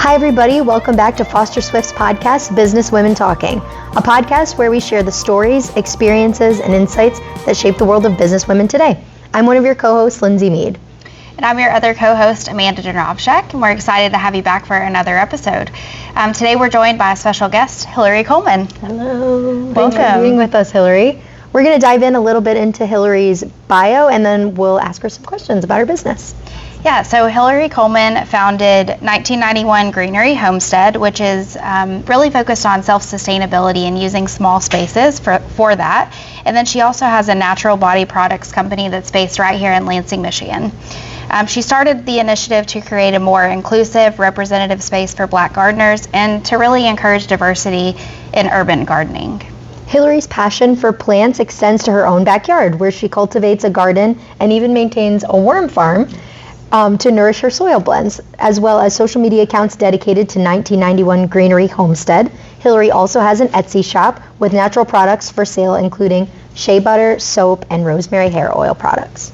Hi everybody, welcome back to Foster Swift's podcast, Businesswomen Talking, a podcast where we share the stories, experiences, and insights that shape the world of businesswomen today. I'm one of your co-hosts, Lindsey Mead. And I'm your other co-host, Amanda Dernovshek, and we're excited to have you back for another episode. Today we're joined by a special guest, Hillary Coleman. Hello. Welcome. Thanks for being with us, Hillary. We're going to dive in a little bit into Hillary's bio, and then we'll ask her some questions about her business. Yeah, so Hillary Coleman founded 1991greenery Homestead, which is really focused on self-sustainability and using small spaces for that. And then she also has a natural body products company that's based right here in Lansing, Michigan. She started the initiative to create a more inclusive, representative space for Black gardeners and to really encourage diversity in urban gardening. Hillary's passion for plants extends to her own backyard, where she cultivates a garden and even maintains a worm farm to nourish her soil blends, as well as social media accounts dedicated to 1991greenery Homestead. Hillary also has an Etsy shop with natural products for sale, including shea butter, soap, and rosemary hair oil products.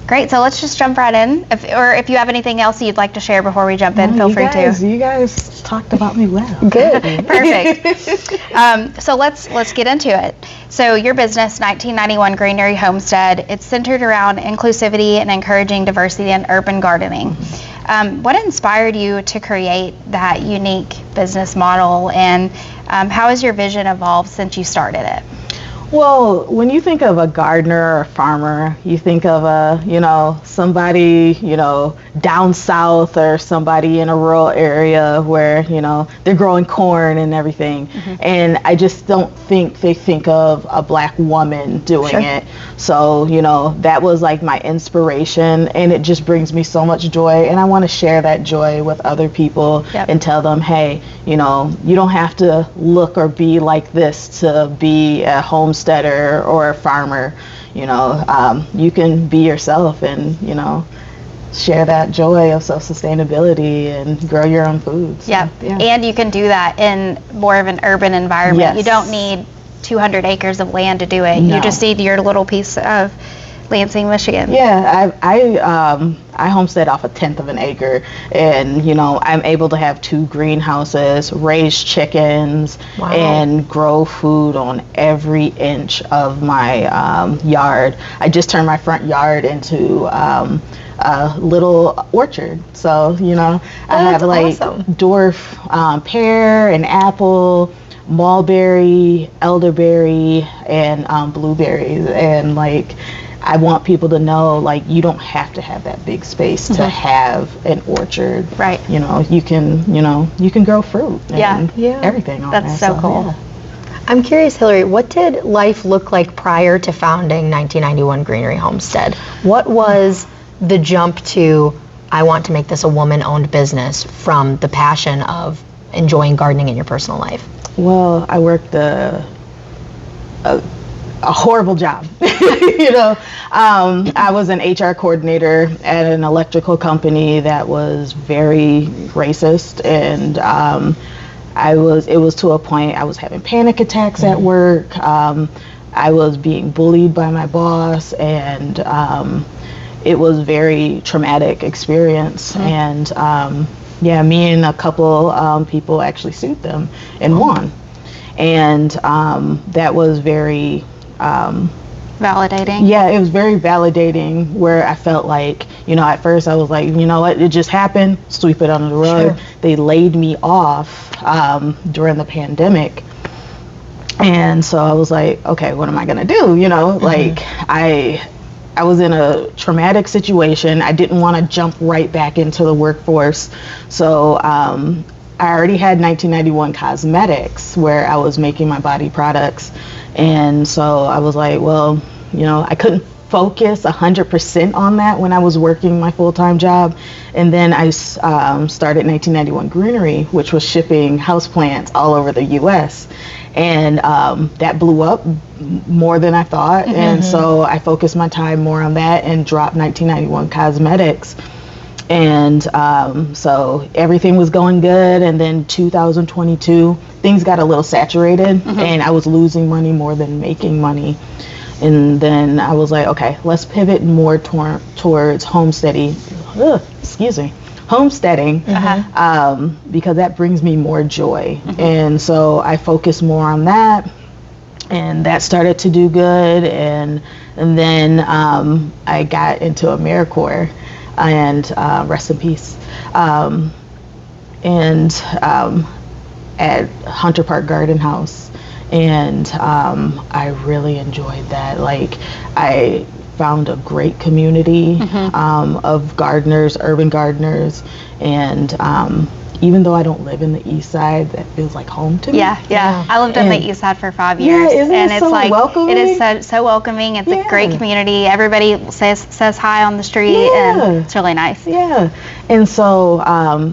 Great, so let's just jump right in. If you have anything else you'd like to share before we jump in, feel free to. You guys talked about me well. Good. Perfect. So let's get into it. So your business, 1991greenery Homestead, it's centered around inclusivity and encouraging diversity in urban gardening. What inspired you to create that unique business model, and how has your vision evolved since you started it? Well, when you think of a gardener or a farmer, you think of somebody, down south, or somebody in a rural area where, they're growing corn and everything. Mm-hmm. And I just don't think they think of a Black woman doing Sure. it. So, that was like my inspiration, and it just brings me so much joy. And I want to share that joy with other people. Yep. And tell them, hey, you don't have to look or be like this to be a homesteader or a farmer. You can be yourself and, share that joy of self-sustainability and grow your own foods. Yeah, and you can do that in more of an urban environment. Yes. You don't need 200 acres of land to do it. No. You just need your little piece of Lansing, Michigan. Yeah, I homestead off 1/10 of an acre, and I'm able to have 2 greenhouses, raise chickens, Wow. and grow food on every inch of my yard. I just turned my front yard into a little orchard. So I have like awesome. dwarf pear and apple, mulberry, elderberry, and blueberries, and I want people to know, you don't have to have that big space to have an orchard. Right. You can grow fruit and everything on That's there. so cool. Yeah. I'm curious, Hillary, what did life look like prior to founding 1991greenery Homestead? What was the jump to, I want to make this a woman-owned business, from the passion of enjoying gardening in your personal life? Well, I worked a horrible job. I was an HR coordinator at an electrical company that was very racist, and it was to a point I was having panic attacks at work. I was being bullied by my boss, and it was very traumatic experience. And me and a couple people actually sued them and won. And that was very Validating. Yeah, it was very validating, where I felt like, at first I was like, what, it just happened, sweep it under the rug. Sure. They laid me off during the pandemic. And so I was like, okay, what am I going to do? I was in a traumatic situation. I didn't want to jump right back into the workforce. So I already had 1991 Cosmetics, where I was making my body products. And so I was like, well, I couldn't focus 100% on that when I was working my full-time job. And then I started 1991greenery, which was shipping houseplants all over the U.S. And that blew up more than I thought. Mm-hmm. And so I focused my time more on that and dropped 1991 Cosmetics. And so everything was going good, and then 2022 things got a little saturated. Mm-hmm. And I was losing money more than making money. And then I was like, okay, let's pivot more towards homesteading. homesteading, because that brings me more joy. And so I focus more on that, and that started to do good. And then I got into AmeriCorps, and rest in peace. At Hunter Park Garden House, and I really enjoyed that. Like, I found a great community of gardeners, urban gardeners, and even though I don't live in the East Side, that feels like home to me. Yeah. I lived on the East Side for 5 years, and it's so like welcoming? it is so welcoming. It's a great community. Everybody says hi on the street, and it's really nice. And so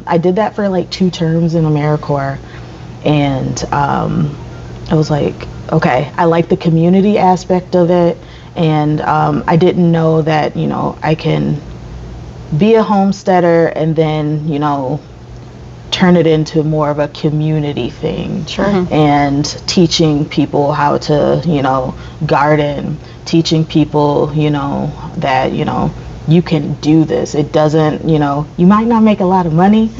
I did that for like 2 terms in AmeriCorps, and I was like, okay, I like the community aspect of it, and I didn't know that, you know, I can be a homesteader and then, you know, turn it into more of a community thing. And teaching people how to, you know, garden, teaching people, you know, that, you know, you can do this. It doesn't, you know, you might not make a lot of money,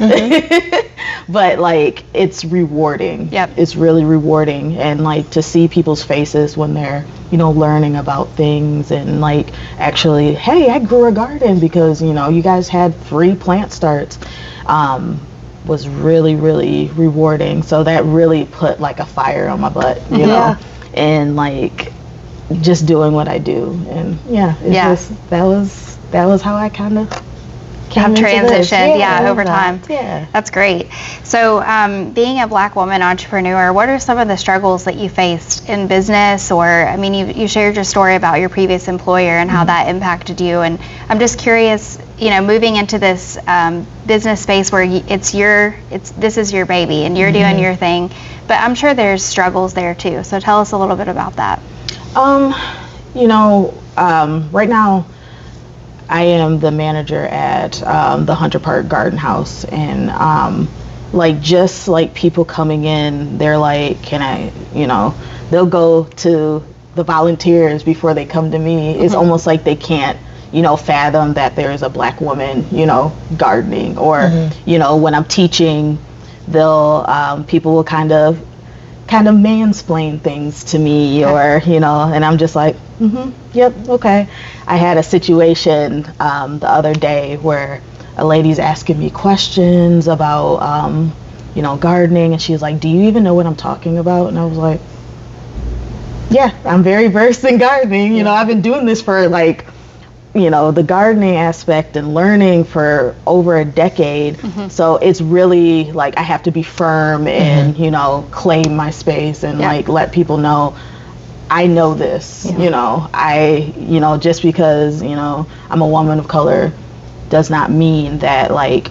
but like, it's rewarding. It's really rewarding. And like, to see people's faces when they're, you know, learning about things, and like, actually, hey, I grew a garden because, you know, you guys had free plant starts, was really, really rewarding. So that really put like a fire on my butt, you know, and like, just doing what I do. And just, that was how I kind of transitioned over time. That's great. So being a Black woman entrepreneur, what are some of the struggles that you faced in business? Or, I mean, you shared your story about your previous employer and how that impacted you, and I'm just curious, you know, moving into this business space where this is your baby and you're doing your thing, but I'm sure there's struggles there too. So tell us a little bit about that. You know, right now I am the manager at the Hunter Park Garden House, and like, just like people coming in, they're like, can I, you know, they'll go to the volunteers before they come to me. It's almost like they can't, you know, fathom that there is a Black woman, you know, gardening. Or, you know, when I'm teaching, they'll people will kind of mansplain things to me, or, you know, and I'm just like, yep, okay. I had a situation the other day where a lady's asking me questions about, you know, gardening, and she's like, do you even know what I'm talking about? And I was like, yeah, I'm very versed in gardening. You know, I've been doing this for like, you know, the gardening aspect and learning for over a decade. So it's really like, I have to be firm and, you know, claim my space and like, let people know I know this. You know, you know, just because, you know, I'm a woman of color does not mean that like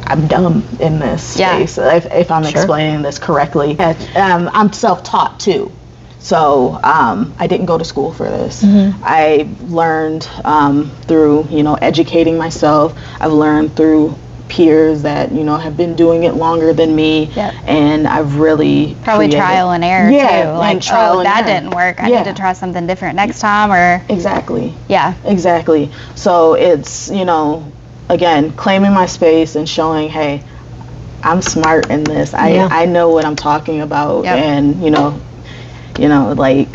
I'm dumb in this space, if I'm explaining this correctly. I'm self-taught too. So I didn't go to school for this. I learned through, you know, educating myself. I've learned through peers that, you know, have been doing it longer than me, and I've really probably trial and error too. Like, trial and that error. Didn't work. I need to try something different next time. Or exactly. Exactly. So it's, you know, again, claiming my space and showing, hey, I'm smart in this. I know what I'm talking about, and you know, like,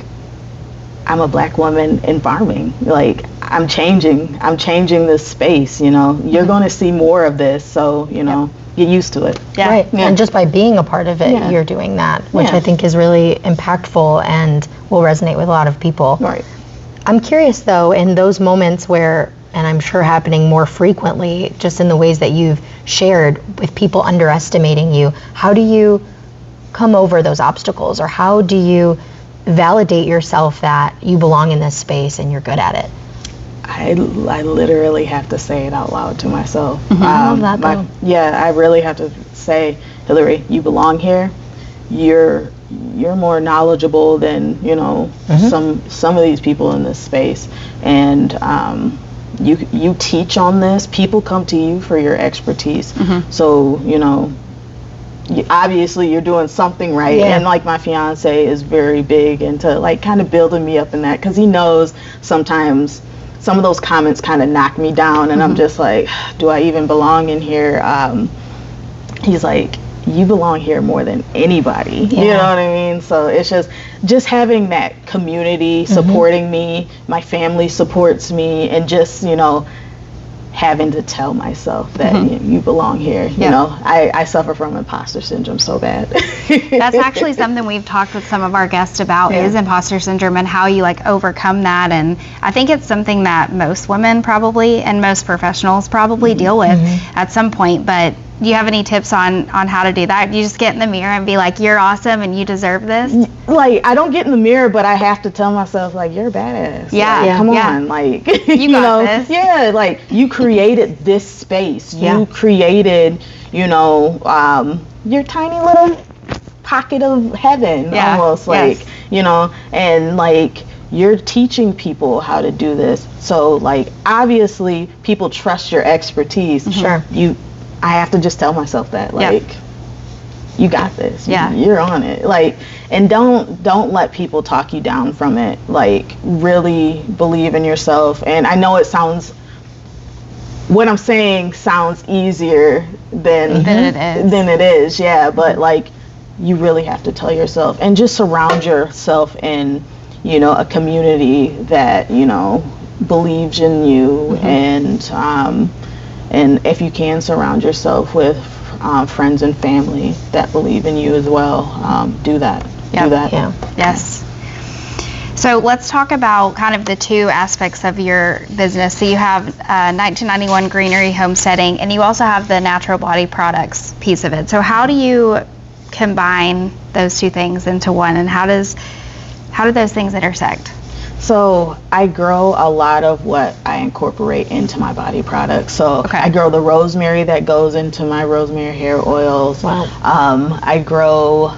I'm a Black woman in farming. Like, I'm changing this space, you know. You're going to see more of this, so, you know, get used to it. And just by being a part of it, you're doing that, which I think is really impactful and will resonate with a lot of people. I'm curious, though, in those moments where, and I'm sure happening more frequently, just in the ways that you've shared with people underestimating you, how do you come over those obstacles, or how do you validate yourself that you belong in this space and you're good at it? I literally have to say it out loud to myself. I love that, though. I really have to say, Hillary, you belong here. You're more knowledgeable than, you know, some of these people in this space, and you teach on this. People come to you for your expertise. So, you know, obviously you're doing something right. And like, my fiance is very big into like kind of building me up in that, because he knows sometimes some of those comments kind of knock me down, and I'm just like, do I even belong in here? He's like, you belong here more than anybody. You know what I mean? So it's just having that community supporting me, my family supports me, and just, you know, having to tell myself that you belong here. You know, I suffer from imposter syndrome so bad. That's actually something we've talked with some of our guests about is imposter syndrome and how you like overcome that. And I think it's something that most women probably and most professionals probably deal with at some point. But do you have any tips on how to do that? You just get in the mirror and be like, you're awesome and you deserve this? Like, I don't get in the mirror, but I have to tell myself, like, you're a badass. Yeah. Like, come on. Like, you got this. Yeah, like, you created this space. You created, you know, your tiny little pocket of heaven almost. Like, you know, and like, you're teaching people how to do this. So, like, obviously, people trust your expertise. Sure. I have to just tell myself that, like, you got this. You're on it. Like, and don't let people talk you down from it. Like, really believe in yourself. And I know what I'm saying sounds easier than it is. Yeah, but like, you really have to tell yourself, and just surround yourself in, you know, a community that, you know, believes in you, and if you can, surround yourself with friends and family that believe in you as well. Do that. Do that. Yes. So let's talk about kind of the two aspects of your business. So you have 1991 Greenery Homesteading, and you also have the natural body products piece of it. So how do you combine those two things into one, and how do those things intersect? So I grow a lot of what I incorporate into my body products. So I grow the rosemary that goes into my rosemary hair oils. Wow. I grow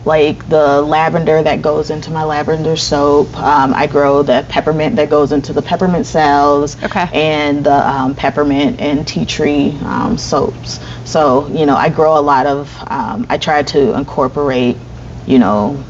like the lavender that goes into my lavender soap. I grow the peppermint that goes into the peppermint salves. And the peppermint and tea tree soaps. So, you know, I grow a lot of, I try to incorporate, you know,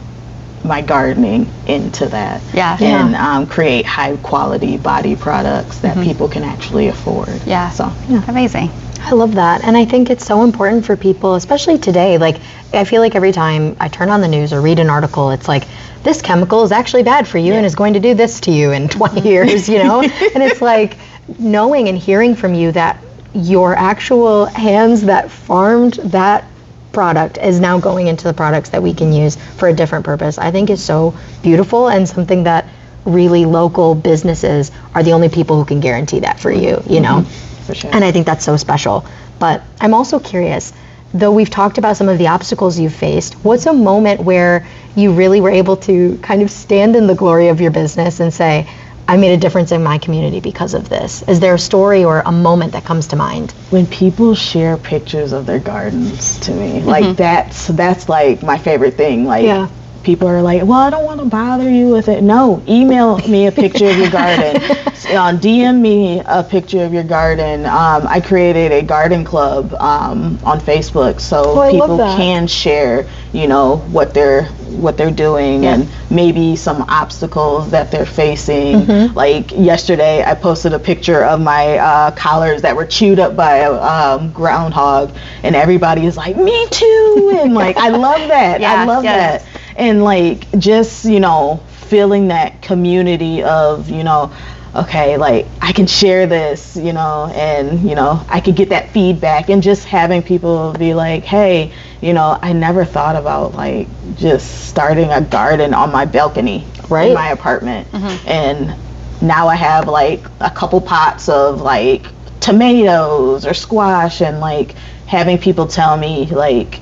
my gardening into that, and create high quality body products that people can actually afford. So amazing. I love that, and I think it's so important for people, especially today. Like, I feel like every time I turn on the news or read an article, it's like, this chemical is actually bad for you and is going to do this to you in 20 years, you know? And it's like knowing and hearing from you that your actual hands that farmed that product is now going into the products that we can use for a different purpose, I think is so beautiful, and something that really local businesses are the only people who can guarantee that for you, you know? For sure. And I think that's so special. But I'm also curious, though we've talked about some of the obstacles you've faced, what's a moment where you really were able to kind of stand in the glory of your business and say, I made a difference in my community because of this? Is there a story or a moment that comes to mind? When people share pictures of their gardens to me, like that's like my favorite thing. Like, people are like, well, I don't want to bother you with it. No, email me a picture of your garden. DM me a picture of your garden. I created a garden club on Facebook, so people can share, you know, what they're doing and maybe some obstacles that they're facing. Like yesterday, I posted a picture of my collards that were chewed up by a groundhog, and everybody is like, me too, and like, I love that. I love that. And like, just, you know, feeling that community of, you know, okay, like, I can share this, you know, and, you know, I could get that feedback, and just having people be like, hey, you know, I never thought about like just starting a garden on my balcony in my apartment. And now I have like a couple pots of like tomatoes or squash, and like having people tell me like,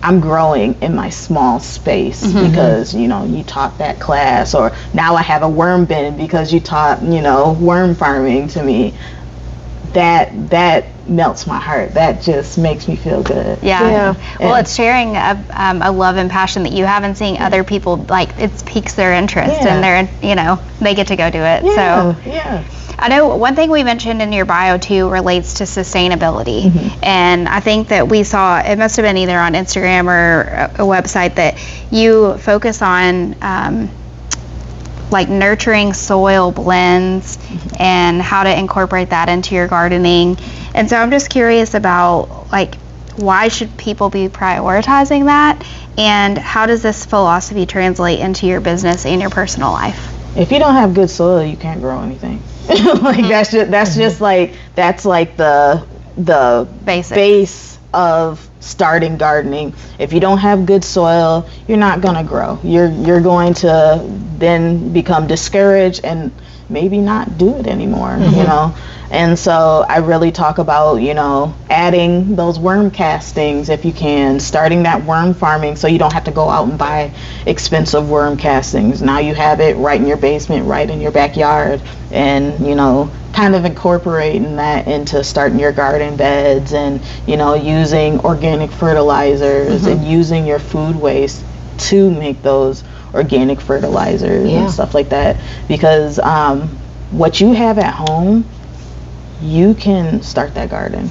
I'm growing in my small space because, you know, you taught that class, or now I have a worm bin because you taught, you know, worm farming to me. That melts my heart. That just makes me feel good. Well, it's sharing a love and passion that you have, and seeing other people, like, it piques their interest, and they're, you know, they get to go do it. I know one thing we mentioned in your bio too relates to sustainability, and I think that we saw, it must have been either on Instagram or a website, that you focus on like nurturing soil blends and how to incorporate that into your gardening. And so I'm just curious about, like, why should people be prioritizing that, and how does this philosophy translate into your business and your personal life? If you don't have good soil, you can't grow anything. Like that's just like the base of starting gardening. If you don't have good soil, you're not gonna grow. You're going to then become discouraged and maybe not do it anymore, you know. And so I really talk about, you know, adding those worm castings if you can, starting that worm farming so you don't have to go out and buy expensive worm castings. Now you have it right in your basement, right in your backyard, and, you know, kind of incorporating that into starting your garden beds and, you know, using organic fertilizers and using your food waste to make those organic fertilizers and stuff like that. Because what you have at home, you can start that garden.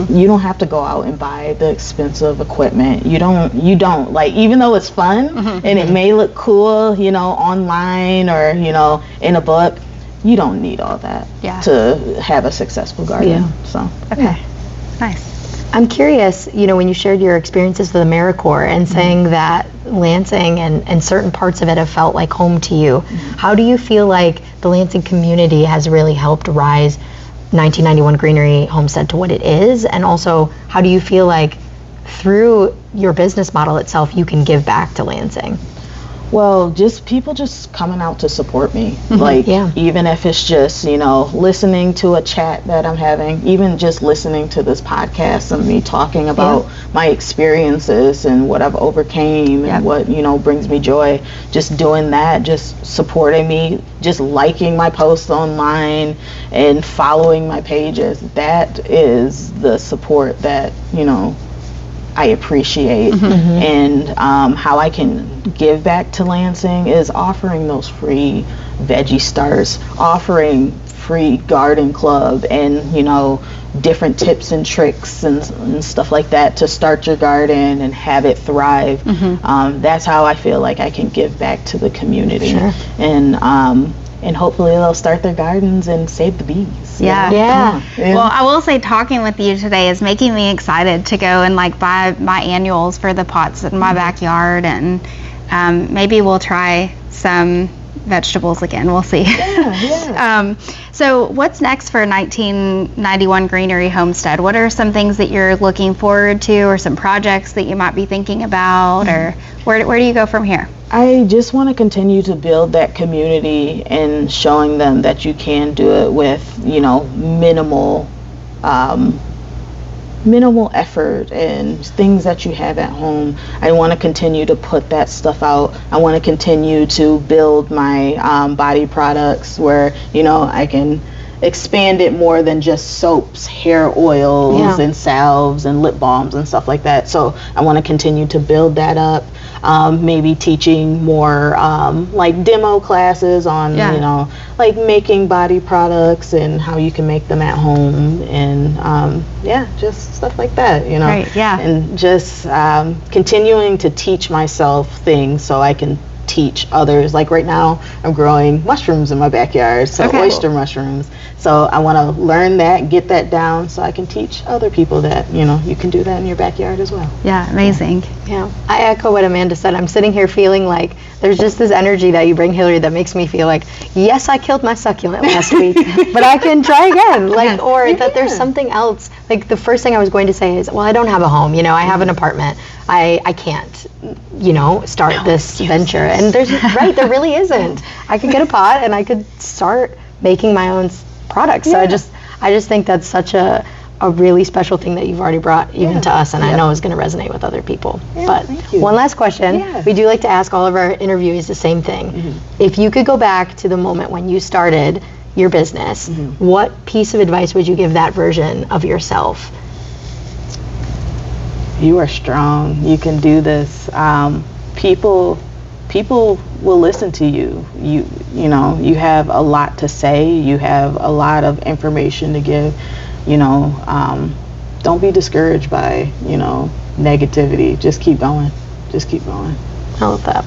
You don't have to go out and buy the expensive equipment. You don't like, even though it's fun and it may look cool, you know, online or, you know, in a book, you don't need all that to have a successful garden. So Nice. I'm curious, you know, when you shared your experiences with AmeriCorps and saying that Lansing and certain parts of it have felt like home to you, how do you feel like the Lansing community has really helped rise 1991 Greenery Homestead to what it is? And also, how do you feel like through your business model itself you can give back to Lansing? Well, just people just coming out to support me. Like, even if it's just, you know, listening to a chat that I'm having, even just listening to this podcast and me talking about my experiences and what I've overcame and what, you know, brings me joy. Just doing that, just supporting me, just liking my posts online and following my pages. That is the support that, you know, I appreciate. And how I can give back to Lansing is offering those free veggie starts, offering free garden club, and, you know, different tips and tricks and stuff like that to start your garden and have it thrive. That's how I feel like I can give back to the community. And hopefully they'll start their gardens and save the bees. Yeah. Well, I will say talking with you today is making me excited to go and like buy my annuals for the pots in my backyard, and maybe we'll try some vegetables again. We'll see. So what's next for 1991 Greenery Homestead? What are some things that you're looking forward to, or some projects that you might be thinking about, or where do you go from here? I just want to continue to build that community and showing them that you can do it with, you know, minimal effort and things that you have at home. I want to continue to put that stuff out. I want to continue to build my body products where, you know, I can expand it more than just soaps, hair oils and salves and lip balms and stuff like that. So I want to continue to build that up. Maybe teaching more like demo classes on, you know, like making body products and how you can make them at home, and just stuff like that, you know. And just continuing to teach myself things so I can teach others. Like right now I'm growing mushrooms in my backyard, so oyster mushrooms. So I want to learn that, get that down so I can teach other people that, you know, you can do that in your backyard as well. Amazing. I echo what Amanda said. I'm sitting here feeling like there's just this energy that you bring, Hillary, that makes me feel like, yes, I killed my succulent last week, but I can try again. Like, or that there's something else. Like the first thing I was going to say is, well, I don't have a home, you know, I have an apartment. I can't, you know, start this venture. And there's, there really isn't. I could get a pot and I could start making my own products. So I just think that's such a really special thing that you've already brought even to us, and I know is going to resonate with other people. But one last question. We do like to ask all of our interviewees the same thing. If you could go back to the moment when you started your business, what piece of advice would you give that version of yourself? You are strong. You can do this. People will listen to you. You know, you have a lot to say. You have a lot of information to give. You know, don't be discouraged by, you know, negativity. Just keep going. Just keep going. I love that.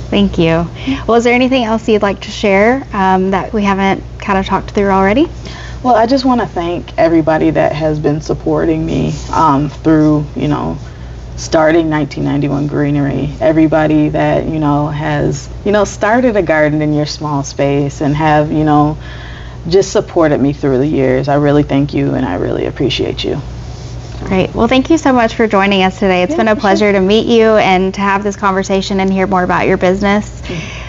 Thank you. Well, is there anything else you'd like to share that we haven't kind of talked through already? Well, I just want to thank everybody that has been supporting me through, starting 1991 Greenery. Everybody that, has, started a garden in your small space and have, just supported me through the years. I really thank you, and I really appreciate you. Great. Well, thank you so much for joining us today. It's been a pleasure to meet you and to have this conversation and hear more about your business.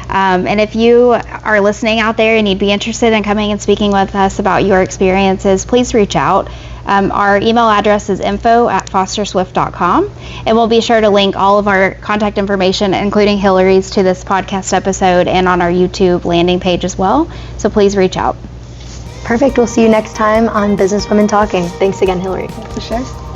And if you are listening out there and you'd be interested in coming and speaking with us about your experiences, please reach out. Our email address is info@fosterswift.com, and we'll be sure to link all of our contact information, including Hillary's, to this podcast episode and on our YouTube landing page as well. So please reach out. Perfect. We'll see you next time on Businesswomen Talking. Thanks again, Hillary. For sure.